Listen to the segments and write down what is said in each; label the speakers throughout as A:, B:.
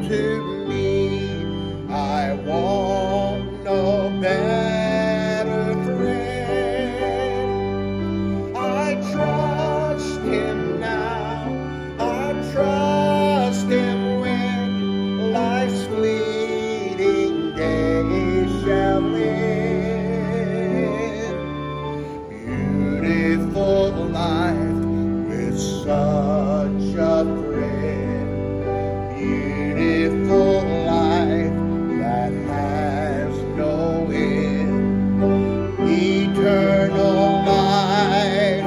A: to me. I want no better friend. I trust him now. I trust him when life's fleeting days shall end. Beautiful life with such a friend. Beautiful life that has no end. Eternal life,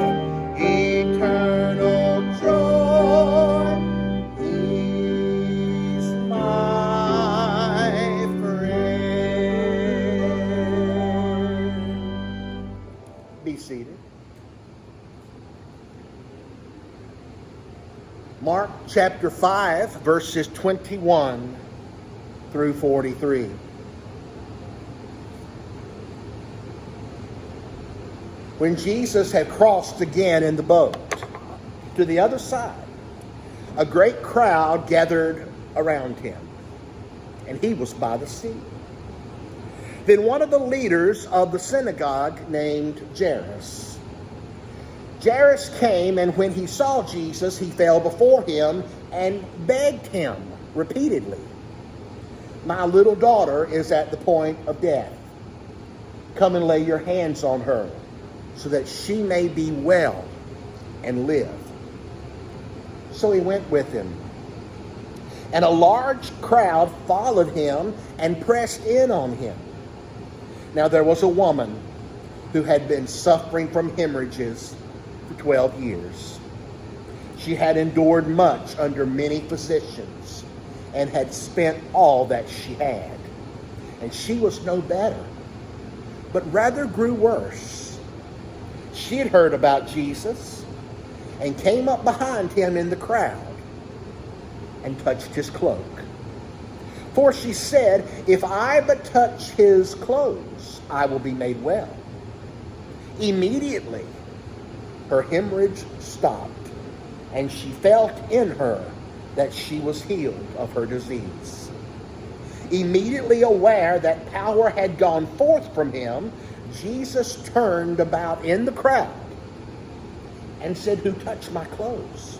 A: eternal joy. He's my friend. Be seated. Mark chapter 5, verses 21 through 43. When Jesus had crossed again in the boat to the other side, a great crowd gathered around him, and he was by the sea. Then one of the leaders of the synagogue named Jairus came, and when he saw Jesus, he fell before him and begged him repeatedly, "My little daughter is at the point of death. Come and lay your hands on her, so that she may be well and live." So he went with him. And a large crowd followed him and pressed in on him. Now there was a woman who had been suffering from hemorrhages for 12 years. She had endured much under many physicians and had spent all that she had. And she was no better, but rather grew worse. She had heard about Jesus and came up behind him in the crowd and touched his cloak. For she said, "If I but touch his clothes, I will be made well." Immediately, her hemorrhage stopped, and she felt in her that she was healed of her disease. Immediately aware that power had gone forth from him, Jesus turned about in the crowd and said, "Who touched my clothes?"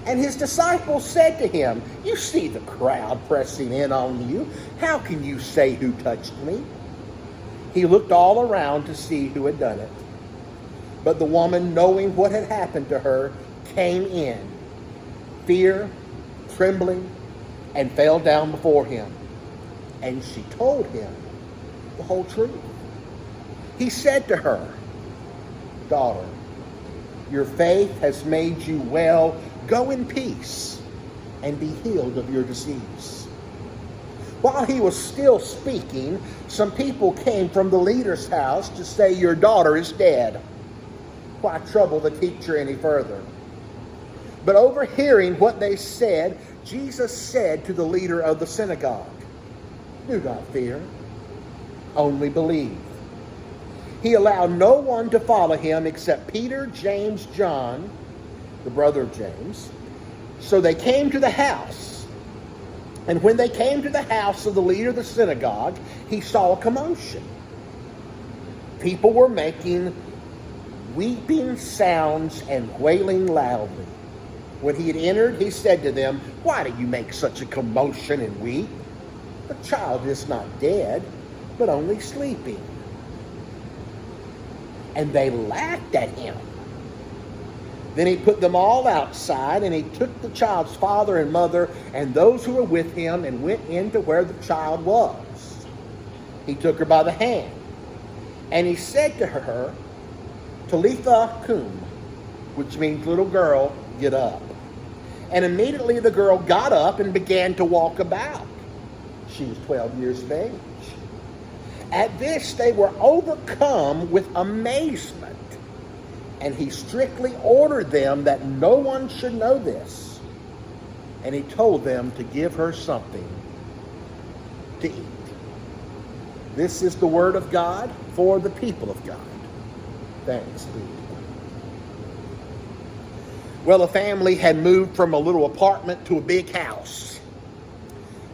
A: And his disciples said to him, "You see the crowd pressing in on you. How can you say, 'Who touched me?'" He looked all around to see who had done it. But the woman, knowing what had happened to her, came in, fear, trembling, and fell down before him. And she told him the whole truth. He said to her, "Daughter, your faith has made you well. Go in peace and be healed of your disease." While he was still speaking, some people came from the leader's house to say, "Your daughter is dead. Why trouble the teacher any further?" But overhearing what they said, Jesus said to the leader of the synagogue, "Do not fear, only believe." He allowed no one to follow him except Peter, James, John, the brother of James. So they came to the house. And when they came to the house of the leader of the synagogue, he saw a commotion. People were making weeping sounds and wailing loudly. When he had entered, he said to them, "Why do you make such a commotion and weep? The child is not dead, but only sleeping." And they laughed at him. Then he put them all outside, and he took the child's father and mother and those who were with him and went into where the child was. He took her by the hand, and he said to her, "Talitha cum," which means, "Little girl, get up." And immediately the girl got up and began to walk about. She was 12 years of age. At this they were overcome with amazement, and he strictly ordered them that no one should know this. And he told them to give her something to eat. This is the word of God for the people of God. Thanks be to God. Well, a family had moved from a little apartment to a big house.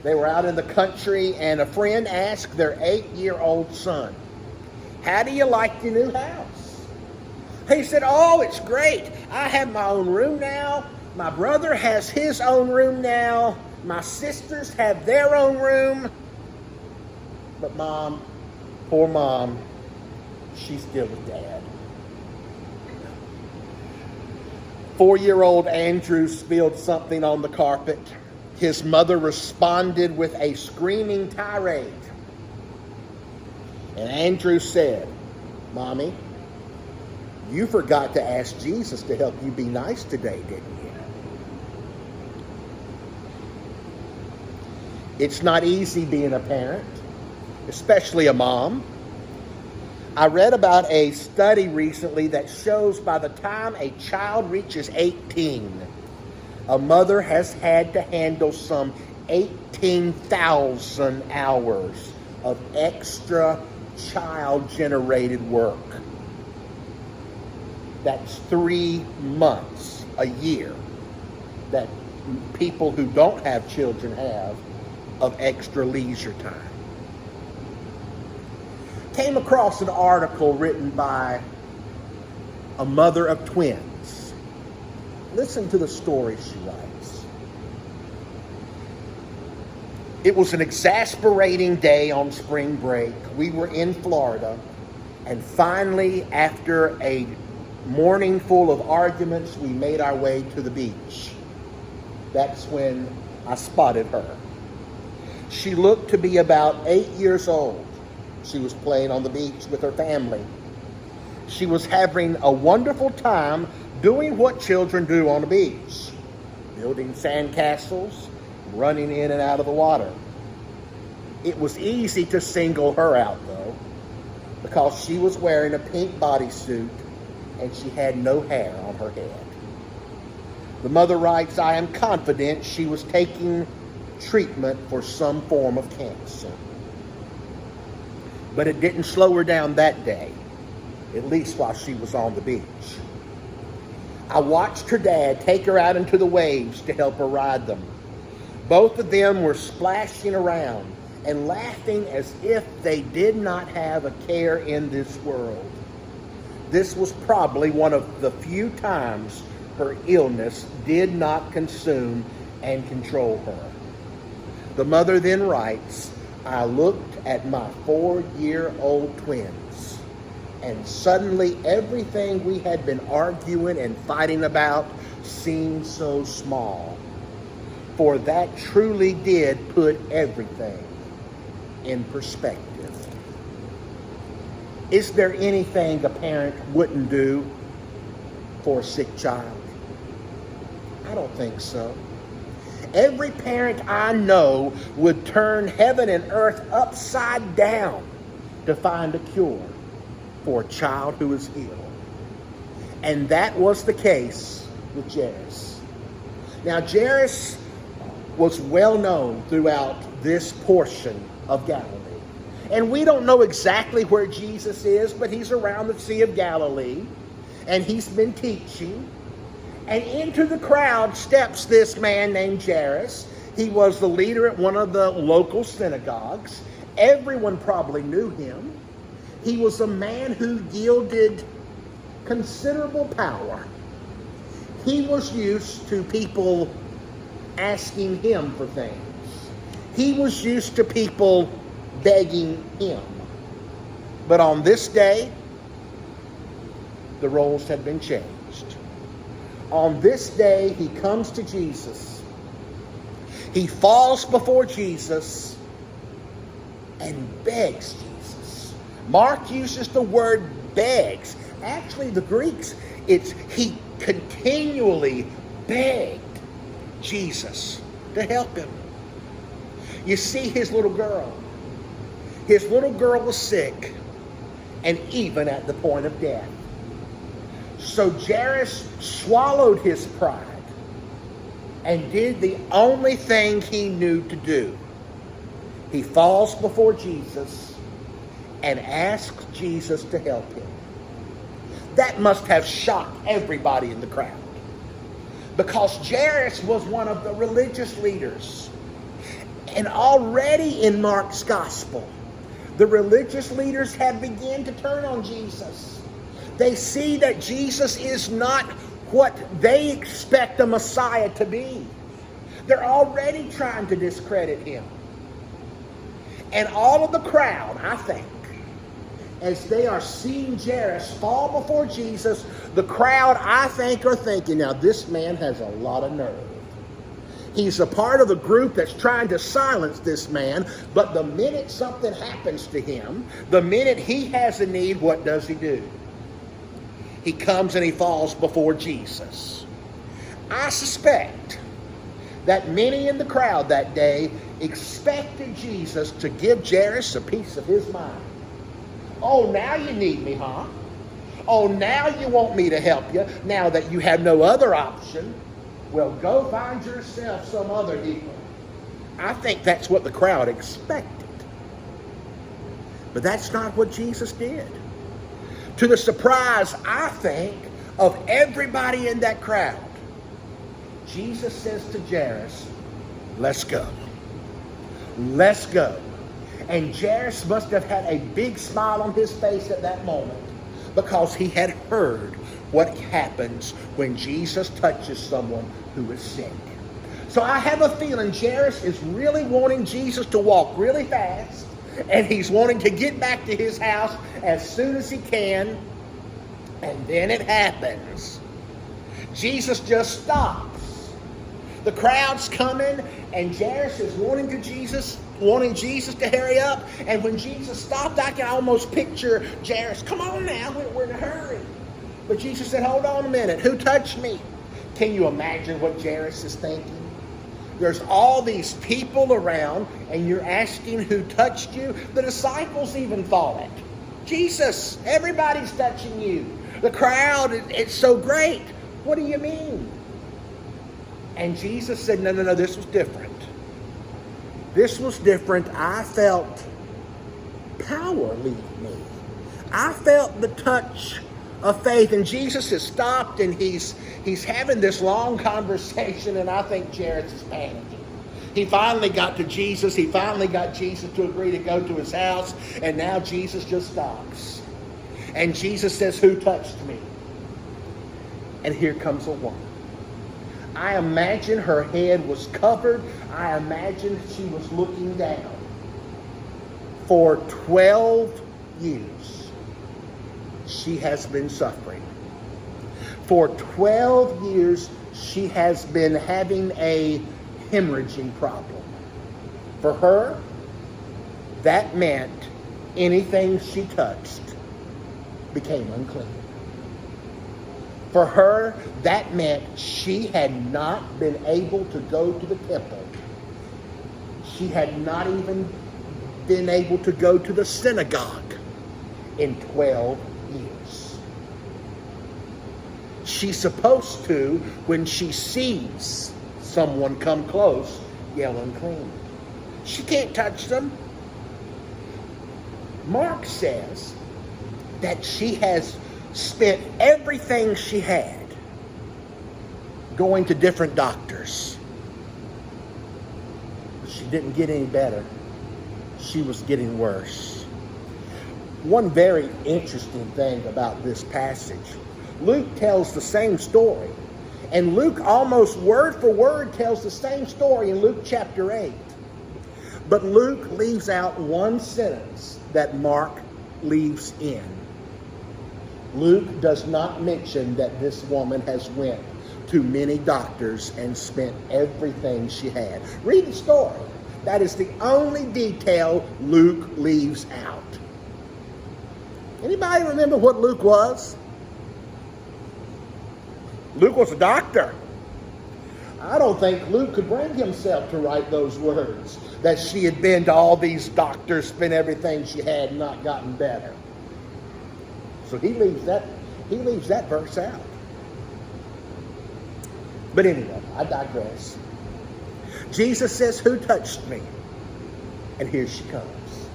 A: They were out in the country, and a friend asked their 8-year-old son, "How do you like your new house?" He said, "Oh, it's great. I have my own room now. My brother has his own room now. My sisters have their own room. But Mom, poor Mom, she's still with Dad." 4-year-old Andrew spilled something on the carpet. His mother responded with a screaming tirade. And Andrew said, "Mommy, you forgot to ask Jesus to help you be nice today, didn't you?" It's not easy being a parent, especially a mom. I read about a study recently that shows by the time a child reaches 18, a mother has had to handle some 18,000 hours of extra child-generated work. That's 3 months a year that people who don't have children have of extra leisure time. Came across an article written by a mother of twins. Listen to the story she writes. "It was an exasperating day on spring break. We were in Florida, and finally, after a morning full of arguments, we made our way to the beach. That's when I spotted her. She looked to be about 8 years old. She was playing on the beach with her family. She was having a wonderful time doing what children do on the beach, building sandcastles, running in and out of the water. It was easy to single her out, though, because she was wearing a pink bodysuit and she had no hair on her head." The mother writes, "I am confident she was taking treatment for some form of cancer. But it didn't slow her down that day, at least while she was on the beach. I watched her dad take her out into the waves to help her ride them. Both of them were splashing around and laughing as if they did not have a care in this world. This was probably one of the few times her illness did not consume and control her." The mother then writes, "I looked at my 4-year-old twins, and suddenly everything we had been arguing and fighting about seemed so small. For that truly did put everything in perspective." Is there anything a parent wouldn't do for a sick child? I don't think so. Every parent I know would turn heaven and earth upside down to find a cure for a child who is ill. And that was the case with Jairus. Now, Jairus was well known throughout this portion of Galilee. And we don't know exactly where Jesus is, but he's around the Sea of Galilee, and he's been teaching. And into the crowd steps this man named Jairus. He was the leader at one of the local synagogues. Everyone probably knew him. He was a man who yielded considerable power. He was used to people asking him for things. He was used to people begging him. But on this day, the roles had been changed. On this day, he comes to Jesus. He falls before Jesus and begs Jesus. Mark uses the word begs. Actually, the Greeks, he continually begged Jesus to help him. You see, his little girl was sick and even at the point of death. So Jairus swallowed his pride and did the only thing he knew to do. He falls before Jesus and asks Jesus to help him. That must have shocked everybody in the crowd, because Jairus was one of the religious leaders. And already in Mark's gospel, the religious leaders have begun to turn on Jesus. They see that Jesus is not what they expect a Messiah to be. They're already trying to discredit him. And all of the crowd, I think, as they are seeing Jairus fall before Jesus, the crowd, I think, are thinking, now this man has a lot of nerve. He's a part of the group that's trying to silence this man, but the minute something happens to him, the minute he has a need, what does he do? He comes and he falls before Jesus. I suspect that many in the crowd that day expected Jesus to give Jairus a piece of his mind. Oh, now you need me, huh? Oh, now you want me to help you, now that you have no other option. Well, go find yourself some other healer. I think that's what the crowd expected. But that's not what Jesus did. To the surprise, I think, of everybody in that crowd, Jesus says to Jairus, let's go. Let's go. And Jairus must have had a big smile on his face at that moment, because he had heard what happens when Jesus touches someone who is sick. So I have a feeling Jairus is really wanting Jesus to walk really fast, and he's wanting to get back to his house as soon as he can. And then it happens. Jesus just stops. The crowd's coming, and Jairus is wanting Jesus to hurry up. And when Jesus stopped, I can almost picture Jairus, come on now, we're in a hurry. But Jesus said, hold on a minute, who touched me? Can you imagine what Jairus is thinking? There's all these people around, and you're asking who touched you? The disciples even thought it. Jesus, everybody's touching you. The crowd, it's so great. What do you mean? And Jesus said, no, this was different. This was different. I felt power leave me. I felt the touch of faith. And Jesus has stopped, and he's having this long conversation, and I think Jairus is panicking. He finally got to Jesus. He finally got Jesus to agree to go to his house, and now Jesus just stops. And Jesus says, who touched me? And here comes a woman. I imagine her head was covered. I imagine she was looking down. For 12 years, she has been suffering. For 12 years, she has been having a hemorrhaging problem. For her, that meant anything she touched became unclean. For her, that meant she had not been able to go to the temple. She had not even been able to go to the synagogue in 12 years. She's supposed to, when she sees someone come close, yell unclean. She can't touch them. Mark says that she has spent everything she had going to different doctors. But she didn't get any better. She was getting worse. One very interesting thing about this passage, Luke tells the same story. And Luke almost word for word tells the same story in Luke chapter 8. But Luke leaves out one sentence that Mark leaves in. Luke does not mention that this woman has went to many doctors and spent everything she had. Read the story. That is the only detail Luke leaves out. Anybody remember what Luke was? Luke was a doctor. I don't think Luke could bring himself to write those words, that she had been to all these doctors, spent everything she had, and not gotten better. So he leaves that verse out. But anyway, I digress. Jesus says, who touched me? And here she comes.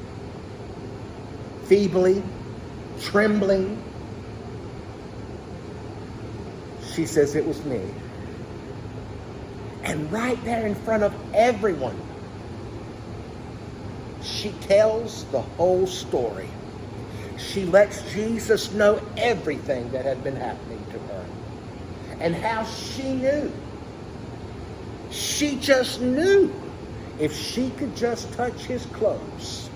A: Feebly, trembling. She says, it was me. And right there in front of everyone, She tells the whole story. She lets Jesus know everything that had been happening to her and how she knew. She just knew if she could just touch his clothes,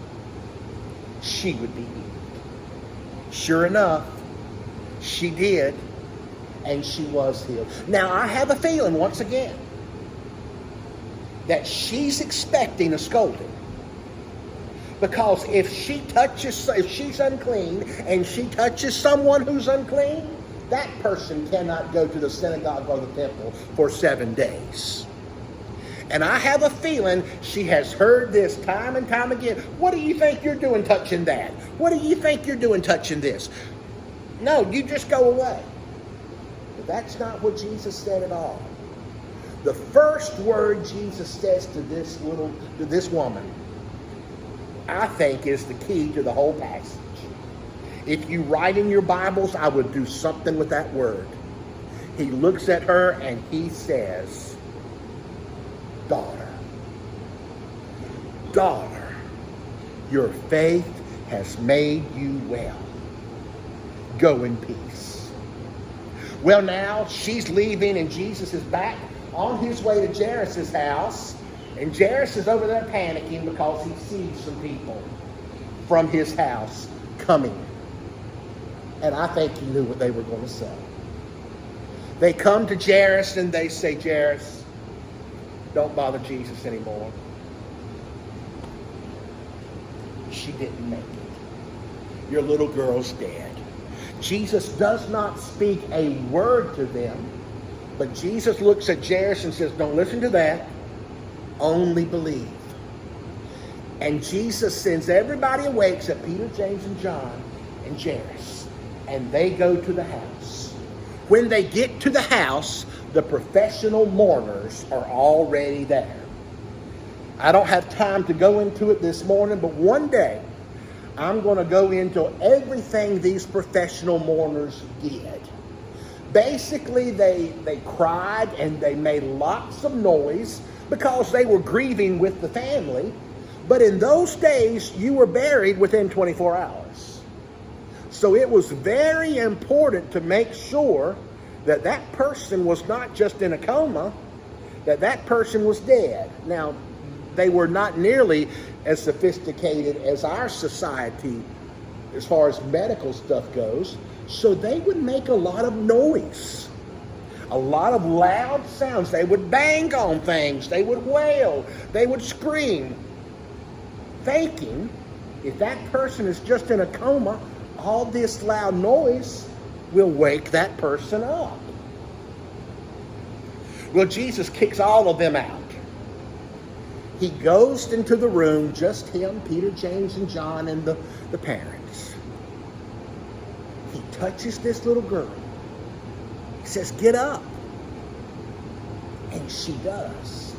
A: she would be healed. Sure enough, she did, and she was healed. Now, I have a feeling, once again, that she's expecting a scolding. Because if she's unclean and she touches someone who's unclean, that person cannot go to the synagogue or the temple for 7 days. And I have a feeling she has heard this time and time again. What do you think you're doing touching that? What do you think you're doing touching this? No, you just go away. But that's not what Jesus said at all. The first word Jesus says to this woman, I think, is the key to the whole passage. If you write in your Bibles, I would do something with that word. He looks at her and he says, daughter, daughter, your faith has made you well. Go in peace. Well, now she's leaving and Jesus is back on his way to Jairus' house. And Jairus is over there panicking because he sees some people from his house coming. And I think he knew what they were going to say. They come to Jairus and they say, Jairus, don't bother Jesus anymore. She didn't make it. Your little girl's dead. Jesus does not speak a word to them, but Jesus looks at Jairus and says, don't listen to that. Only believe. And Jesus sends everybody away except Peter, James, and John and Jairus. And they go to the house. When they get to the house, the professional mourners are already there. I don't have time to go into it this morning, but one day I'm going to go into everything these professional mourners did. Basically, they cried and they made lots of noise because they were grieving with the family. But in those days, you were buried within 24 hours. So it was very important to make sure that that person was not just in a coma, that that person was dead. Now, they were not nearly as sophisticated as our society as far as medical stuff goes. So they would make a lot of noise. A lot of loud sounds. They would bang on things. They would wail. They would scream. Thinking, if that person is just in a coma, all this loud noise will wake that person up. Well, Jesus kicks all of them out. He goes into the room, just him, Peter, James, and John, and the parents. He touches this little girl. He says, get up. And she does.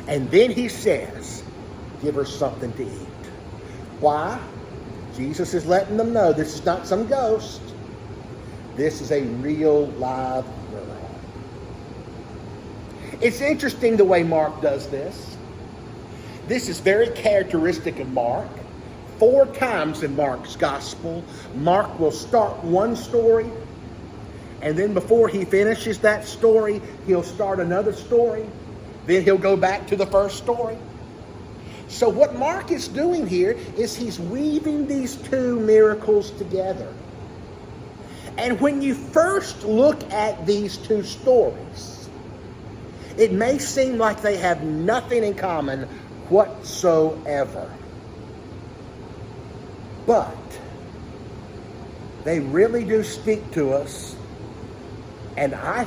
A: And then he says, give her something to eat. Why? Jesus is letting them know this is not some ghost. This is a real live girl. It's interesting the way Mark does this. This is very characteristic of Mark. 4 times in Mark's gospel, Mark will start one story, and then before he finishes that story, he'll start another story. Then he'll go back to the first story. So what Mark is doing here is he's weaving these 2 miracles together. And when you first look at these 2 stories, it may seem like they have nothing in common whatsoever. But they really do speak to us. And I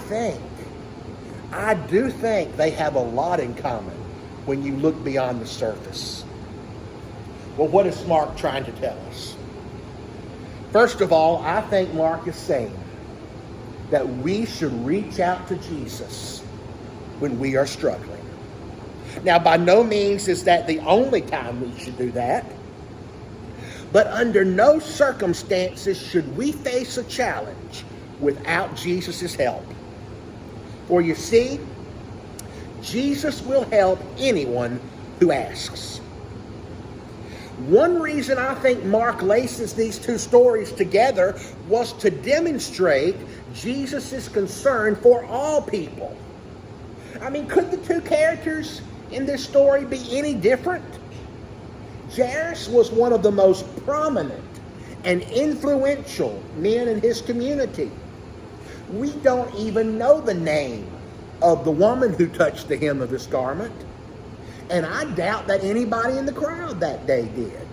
A: do think they have a lot in common when you look beyond the surface. Well, what is Mark trying to tell us? First of all, I think Mark is saying that we should reach out to Jesus when we are struggling. Now, by no means is that the only time we should do that. But under no circumstances should we face a challenge without Jesus' help. For you see, Jesus will help anyone who asks. One reason I think Mark laces these two stories together was to demonstrate Jesus' concern for all people. I mean, could the two characters in this story be any different? Jairus was one of the most prominent and influential men in his community. We don't even know the name of the woman who touched the hem of his garment. And I doubt that anybody in the crowd that day did.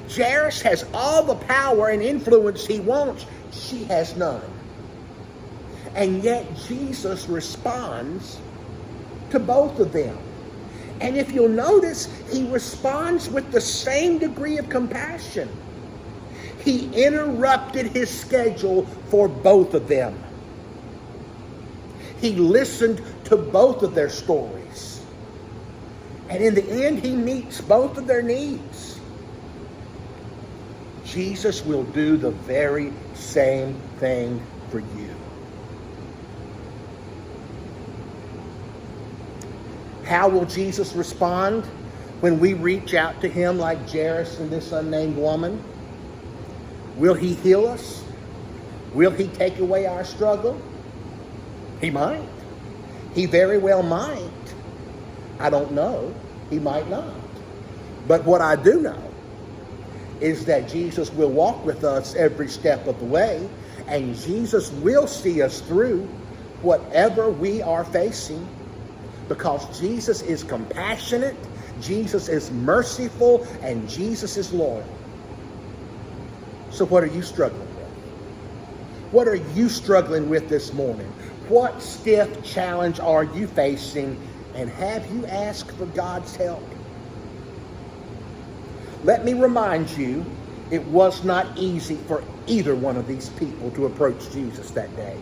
A: Jairus has all the power and influence he wants. She has none. And yet Jesus responds to both of them. And if you'll notice, he responds with the same degree of compassion. He interrupted his schedule for both of them. He listened to both of their stories. And in the end, he meets both of their needs. Jesus will do the very same thing for you. How will Jesus respond when we reach out to him like Jairus and this unnamed woman? Will he heal us? Will he take away our struggle? He might. He very well might. I don't know. He might not. But what I do know is that Jesus will walk with us every step of the way, and Jesus will see us through whatever we are facing, because Jesus is compassionate, Jesus is merciful, and Jesus is loyal. So what are you struggling with? What are you struggling with this morning? What stiff challenge are you facing? And have you asked for God's help? Let me remind you, it was not easy for either one of these people to approach Jesus that day.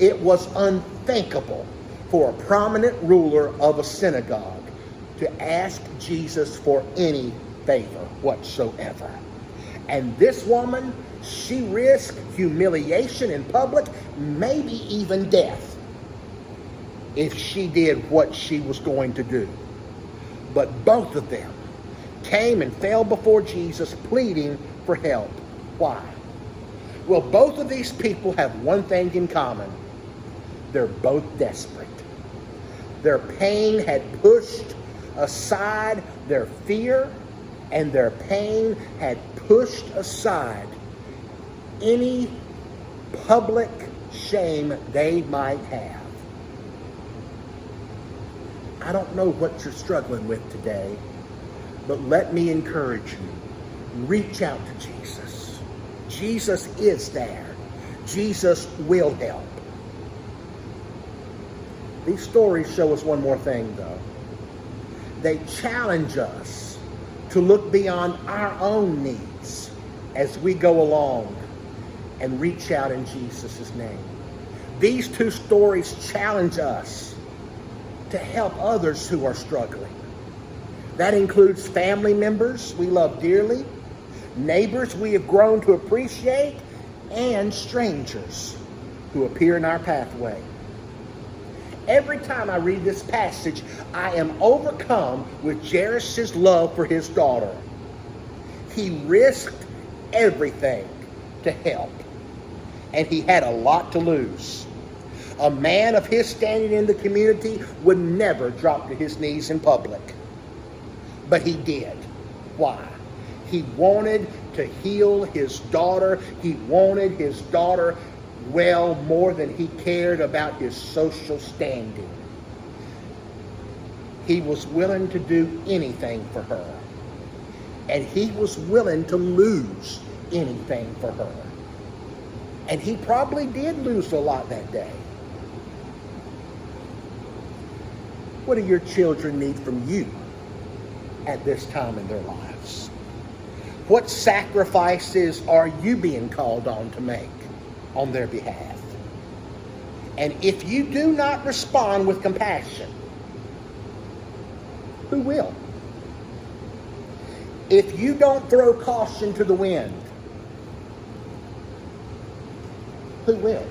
A: It was unthinkable for a prominent ruler of a synagogue to ask Jesus for any favor whatsoever. And this woman, she risked humiliation in public, maybe even death, if she did what she was going to do. But both of them came and fell before Jesus, pleading for help. Why? Well, both of these people have one thing in common. They're both desperate. Their pain had pushed aside their fear, and their pain had pushed aside any public shame they might have. I don't know what you're struggling with today, but let me encourage you. Reach out to Jesus. Jesus is there. Jesus will help. These stories show us one more thing, though. They challenge us to look beyond our own needs as we go along and reach out in Jesus' name. These two stories challenge us to help others who are struggling. That includes family members we love dearly, neighbors we have grown to appreciate, and strangers who appear in our pathway. Every time I read this passage, I am overcome with Jairus' love for his daughter. He risked everything to help, and he had a lot to lose. A man of his standing in the community would never drop to his knees in public. But he did. Why? He wanted to heal his daughter. He wanted his daughter well more than he cared about his social standing. He was willing to do anything for her. And he was willing to lose anything for her. And he probably did lose a lot that day. What do your children need from you at this time in their lives? What sacrifices are you being called on to make on their behalf? And if you do not respond with compassion, who will? If you don't throw caution to the wind, who will?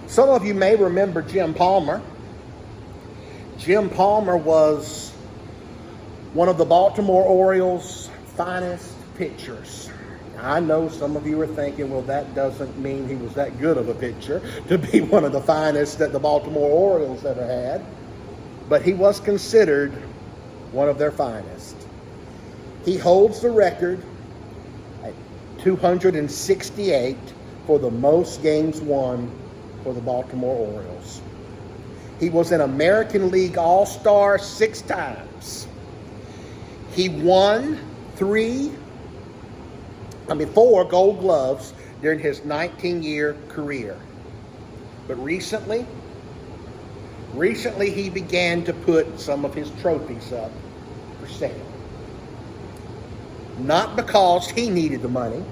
A: Some of you may remember Jim Palmer. Jim Palmer was one of the Baltimore Orioles' finest pitchers. I know some of you are thinking, well, that doesn't mean he was that good of a pitcher to be one of the finest that the Baltimore Orioles ever had. But he was considered one of their finest. He holds the record at 268 for the most games won for the Baltimore Orioles. He was an American League All-Star 6 times. He won 4 Gold Gloves during his 19-year career. But recently he began to put some of his trophies up for sale. Not because he needed the money,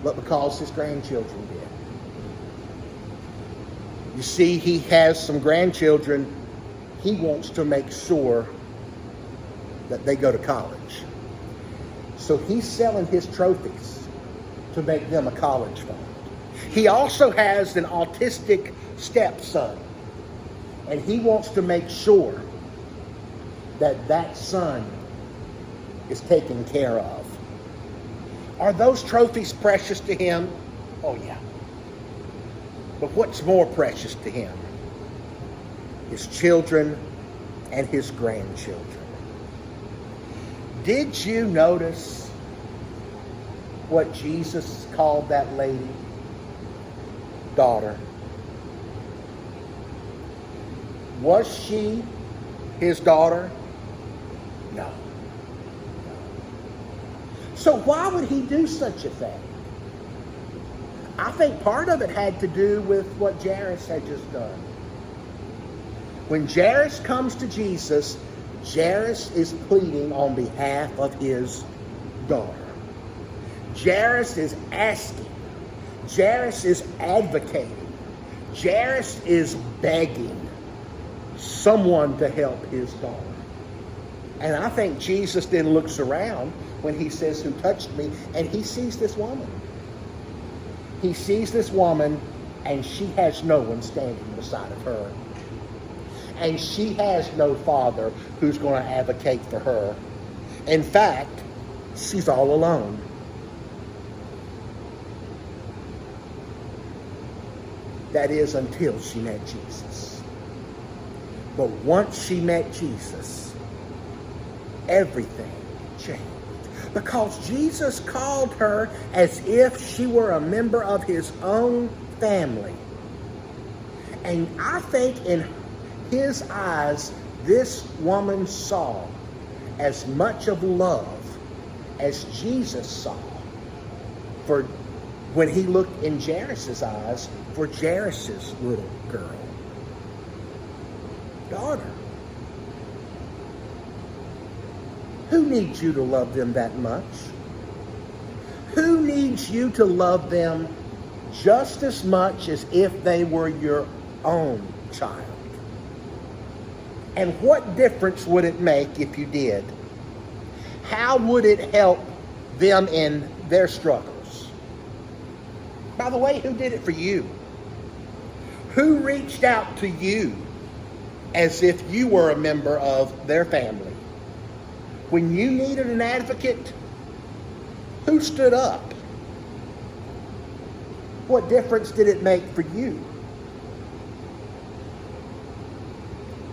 A: but because his grandchildren did. You see, he has some grandchildren. He wants to make sure that they go to college. So he's selling his trophies to make them a college fund. He also has an autistic stepson, and he wants to make sure that that son is taken care of. Are those trophies precious to him? Oh, yeah. But what's more precious to him? His children and his grandchildren. Did you notice what Jesus called that lady? Daughter. Was she his daughter? No. So why would he do such a thing? I think part of it had to do with what Jairus had just done. When Jairus comes to Jesus, Jairus is pleading on behalf of his daughter. Jairus is asking. Jairus is advocating. Jairus is begging someone to help his daughter. And I think Jesus then looks around when he says, "Who touched me?" And he sees this woman. He sees this woman, and she has no one standing beside of her. And she has no father who's going to advocate for her. In fact, she's all alone. That is, until she met Jesus. But once she met Jesus, everything changed. Because Jesus called her as if she were a member of his own family. And I think in his eyes, this woman saw as much of love as Jesus saw for when he looked in Jairus' eyes for Jairus' little girl. Daughter. Who needs you to love them that much? Who needs you to love them just as much as if they were your own child? And what difference would it make if you did? How would it help them in their struggles? By the way, who did it for you? Who reached out to you as if you were a member of their family? When you needed an advocate, who stood up? What difference did it make for you?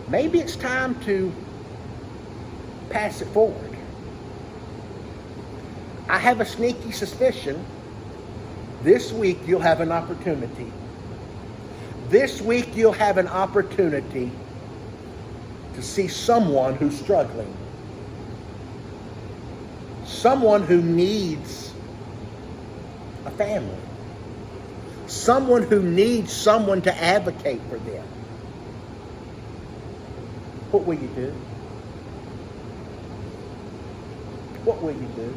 A: Maybe it's time to pass it forward. I have a sneaky suspicion this week you'll have an opportunity. This week you'll have an opportunity to see someone who's struggling. Someone who needs a family. Someone who needs someone to advocate for them. What will you do? What will you do?